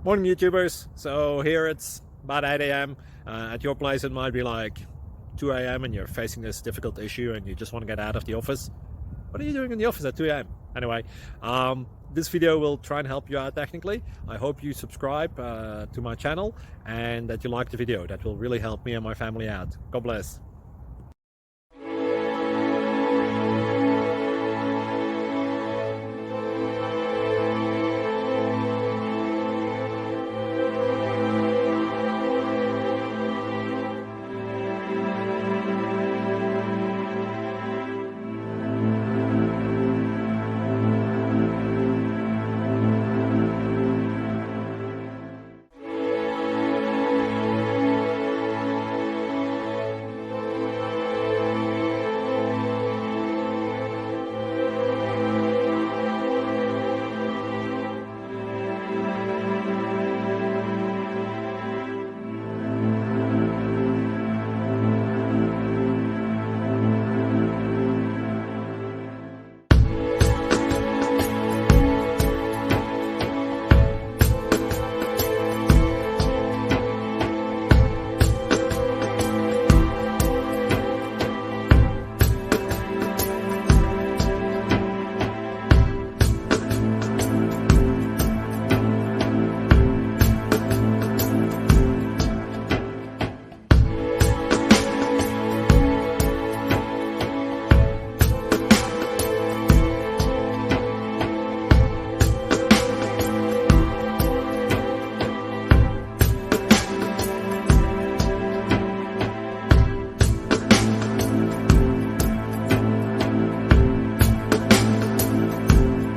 Morning YouTubers. So here it's about 8 a.m. At your place it might be like 2 a.m. and you're facing this difficult issue and you just want to get out of the office. What are you doing in the office at 2 a.m.? Anyway, this video will try and help you out technically. I hope you subscribe to my channel and that you like the video. That will really help me and my family out. God bless.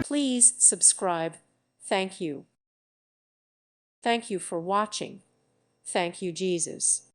Please subscribe. Thank you. Thank you for watching. Thank you, Jesus.